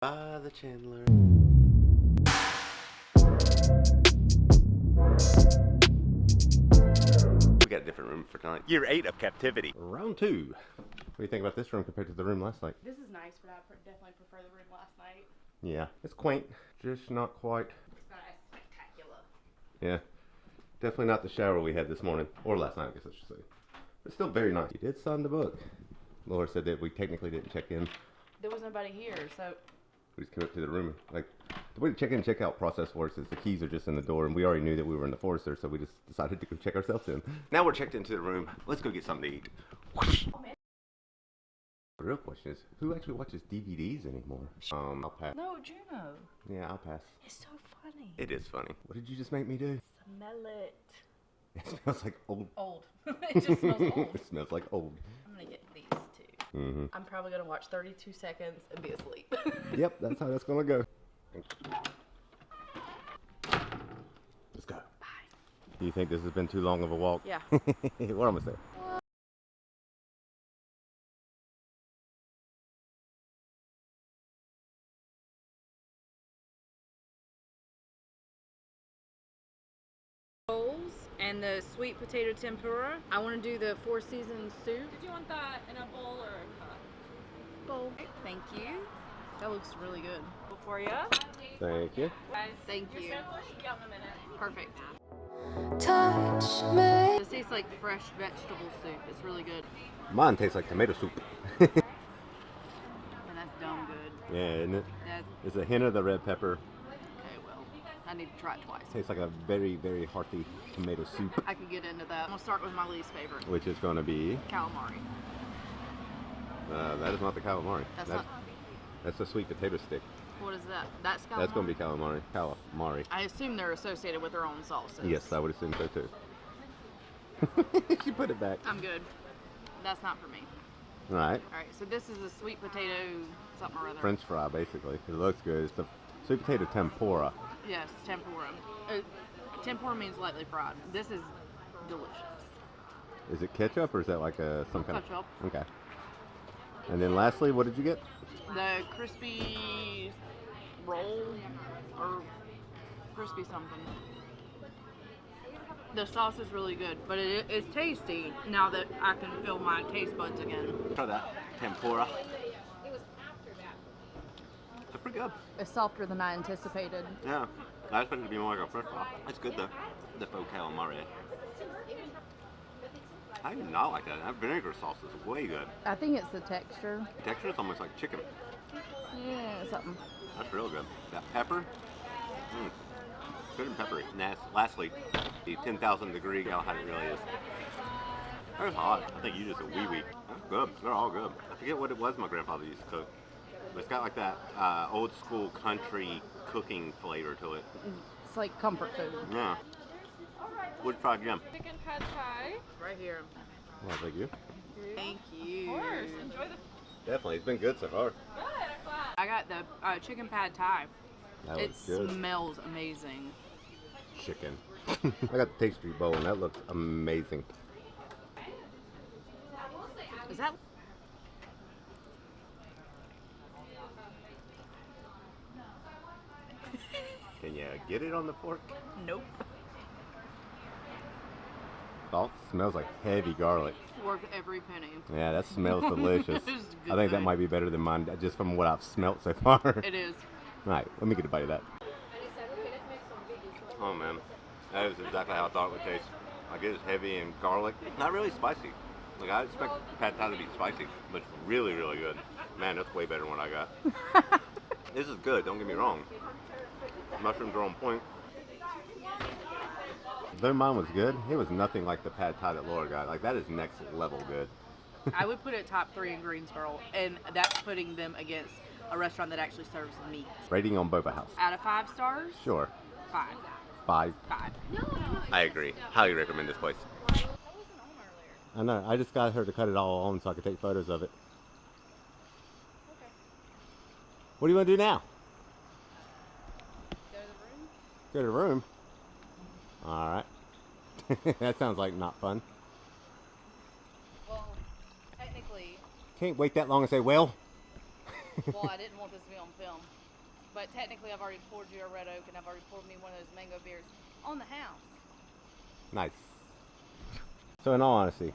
By the Chandler. We got a different room for tonight. Year 8 of captivity. Round 2. What do you think about this room compared to the room last night? This is nice, but I definitely prefer the room last night. Yeah, it's quaint, just not quite. It's not as spectacular. Yeah, definitely not the shower we had this morning, or last night, I guess I should say. But still very nice. You did sign the book. Laura said that we technically didn't check in. There was nobody here, so... We just came up to the room. Like, the way the check-in and check-out process works is the keys are just in the door, and we already knew that we were in the Forester, so we just decided to go check ourselves in. Now we're checked into the room. Let's go get something to eat. The real question is, who actually watches DVDs anymore? I'll pass. No, Juno. Yeah, I'll pass. It's so funny. It is funny. What did you just make me do? Smell it. It smells like old. Old. It just smells old. It smells like old. I'm gonna get these too. Mm-hmm. I'm probably gonna watch 32 seconds and be asleep. Yep, that's how that's gonna go. Let's go. Bye. Do you think this has been too long of a walk? Yeah. What am I gonna say? And the sweet potato tempura. I want to do the Four Seasons soup. Did you want that in a bowl or a cup? Bowl. Thank you. That looks really good. For you. Thank you. Guys, Thank your you. sandwich should be out in a minute. Perfect. Touch me. This tastes like fresh vegetable soup. It's really good. Mine tastes like tomato soup. And that's dumb good. Yeah, isn't it? That's There's a hint of the red pepper. okay. Well, I need to try it twice. Tastes like a very, very hearty tomato soup, I could get into that. I'm gonna start with my least favorite, which is going to be. calamari. That is not the calamari. That's the sweet potato stick. What is that? That's calamari. That's going to be calamari. Calamari. I assume they're associated with their own sauces. Yes, I would assume so too. You put it back. I'm good. That's not for me. All right. All right. So this is a sweet potato something or other. French fry, basically. It looks good. It's the sweet potato tempura. Yes, tempura. Tempura means lightly fried. This is delicious. Is it ketchup or is that like some kind Ketchup. of? Okay. And then lastly, what did you get? The crispy roll or crispy something. The sauce is really good, but it's tasty now that I can feel my taste buds again. Try that tempura. They're pretty good. It's softer than I anticipated. Yeah, I expected it to be more like a French fry. It's good though. The faux calamari. I do not like that. That vinegar sauce is way good. I think it's the texture. The texture is almost like chicken. Yeah, something. That's real good. That pepper, good and peppery. And lastly, the 10,000 degree gal how it really is. That's hot. I think you just a wee wee. That's good. They're all good. I forget what it was my grandfather used to cook, but it's got like that old school country cooking flavor to it. It's like comfort food. Yeah. Would try again. Chicken pad thai. Right here. Well, thank you. Thank you. Of course. Enjoy the Definitely, it's been good so far. good. I'm glad. I got the chicken pad thai. That It looks good. smells amazing. Chicken. I got the Taste Street bowl and that looks amazing. Is that? Can you get it on the fork? Nope. Salt smells like heavy garlic. Worth every penny. Yeah, that smells delicious. It's I think that good. might be better than mine, just from what I've smelt so far. It is. All right, let me get a bite of that. Oh man, that is exactly how I thought it would taste. Like it is heavy and garlic, not really spicy. Like I expect pad thai to be spicy, but it's really, really good. Man, that's way better than what I got. This is good. Don't get me wrong. Mushrooms are on point. Though mine was good, it was nothing like the pad thai that Laura got. Like that is next level good. I would put it top 3 in Greensboro, and that's putting them against a restaurant that actually serves meat. Rating on Boba House. Out of 5 stars? Sure. 5. 5. 5. I agree. Highly recommend this place. I know. I just got her to cut it all on so I could take photos of it. What do you want to do now? Go to the room? Alright. That sounds like not fun. Well, technically, Can't wait that long and say, well. Well, I didn't want this to be on film. But technically, I've already poured you a red oak, and I've already poured me one of those mango beers on the house. Nice. So in all honesty,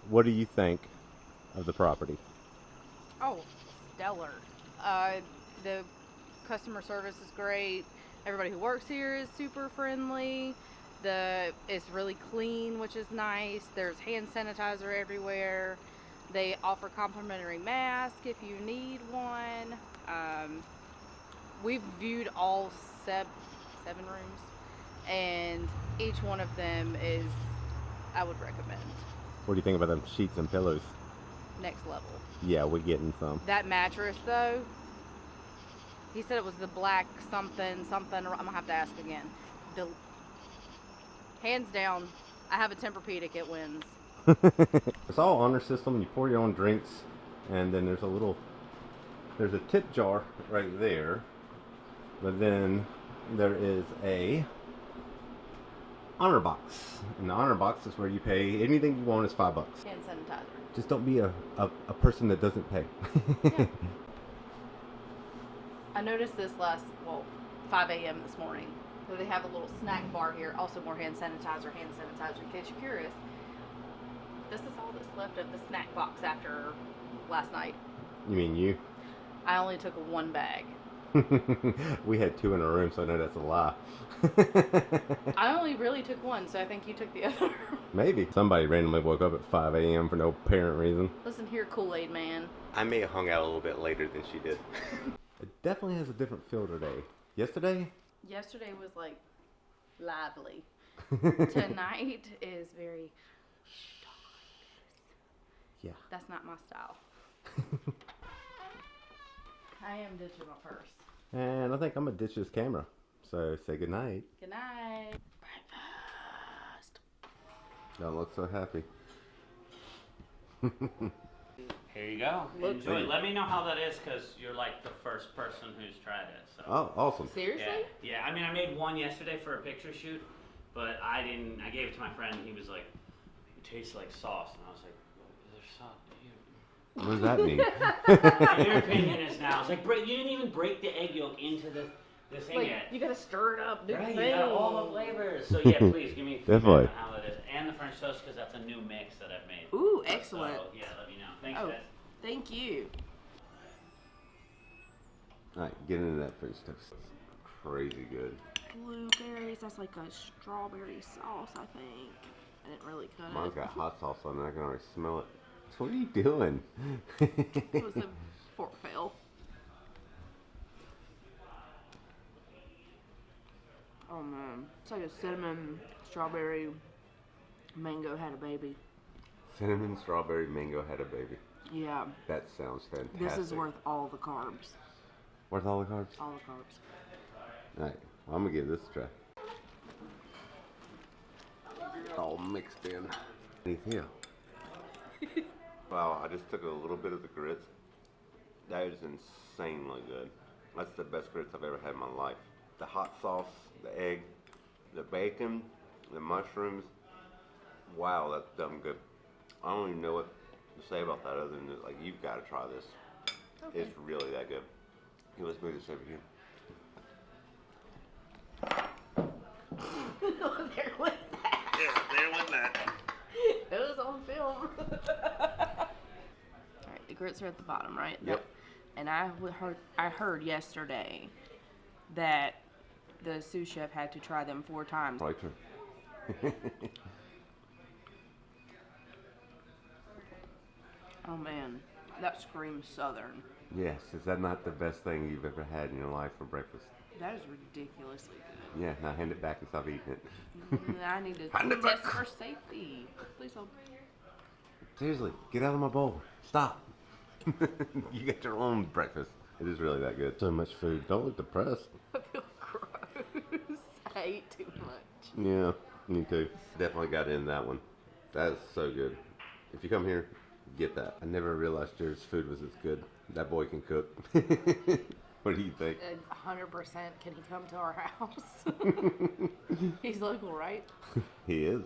what do you think of the property? Oh, stellar. The customer service is great. Everybody who works here is super friendly. It's really clean, which is nice. There's hand sanitizer everywhere. They offer complimentary masks if you need one. We've viewed all seven rooms, and each one of them is, I would recommend. What do you think about them sheets and pillows? Next level. Yeah, we're getting some. That mattress, though, he said it was the black something. I'm gonna have to ask again. Hands down, I have a Tempur-Pedic, it wins. It's all honor system. You pour your own drinks, and then there's a tip jar right there. But then there is a honor box. And the honor box is where you pay anything you want is $5. Hand sanitizer. Just don't be a person that doesn't pay. Yeah. I noticed this 5 a.m. this morning. So they have a little snack bar here. Also more hand sanitizer in case you're curious. This is all that's left of the snack box after last night. You mean you? I only took one bag. We had 2 in a room, so I know that's a lie. I only really took one, so I think you took the other. Maybe. Somebody randomly woke up at 5 a.m. for no apparent reason. Listen here, Kool-Aid man. I may have hung out a little bit later than she did. It definitely has a different feel today. Yesterday was like lively. Tonight is very yeah. That's not my style. I am ditching my purse. And I think I'm gonna ditch this camera. So say goodnight. Good night. Breakfast. Don't look so happy. Here you go. Looks Enjoy. good. Let me know how that is, because you're like the first person who's tried it. So. Oh, awesome. Seriously? Yeah. I mean, I made one yesterday for a picture shoot, but I didn't. I gave it to my friend, and he was like, "It tastes like sauce," and I was like, "Is there sauce?" What does that mean? Your opinion is now. It's like, you didn't even break the egg yolk into the thing Like, yet. you gotta stir it up, do Right, the you thing. got all the flavors. So yeah, please give me Definitely. feedback on how that is, and the French toast, because that's a new mix that I've made. Ooh, excellent. So yeah, let me know. Thanks, Oh, guys. thank you. Alright, get into that French toast. Crazy good. Blueberries, that's like a strawberry sauce, I think. I didn't really cut Mine's it. got hot sauce on it. I can already smell it. What are you doing? It was a fork fail. Oh man, it's like a cinnamon, strawberry, mango had a baby. Cinnamon, strawberry, mango had a baby. Yeah, That sounds fantastic. this is worth all the carbs. Worth all the carbs? All the carbs. Alright, well, I'm gonna give this a try. All mixed in. Yeah. Wow, I just took a little bit of the grits. That is insanely good. That's the best grits I've ever had in my life. The hot sauce, the egg, the bacon, the mushrooms. Wow, that's dumb good. I don't even know what to say about that other than like, you've got to try this. Okay. It's really that good. Here, let's move this over here. There went that. Yeah, there went that. It was on film. Alright, the grits are at the bottom, right? Yep. And I heard yesterday that the sous chef had to try them 4 times. Right here. Oh man, that screams Southern. Yes, is that not the best thing you've ever had in your life for breakfast? That is ridiculously good. Yeah, now hand it back and stop eating it. I need to Hand it test back. for safety. Please hold. Seriously, get out of my bowl. Stop. You get your own breakfast. It is really that good. So much food. Don't look depressed. I feel gross. I ate too much. Yeah, me too. Definitely got in that one. That is so good. If you come here, get that. I never realized Jared's food was as good. That boy can cook. What do you think? 100%. Can he come to our house? He's local, right? He is.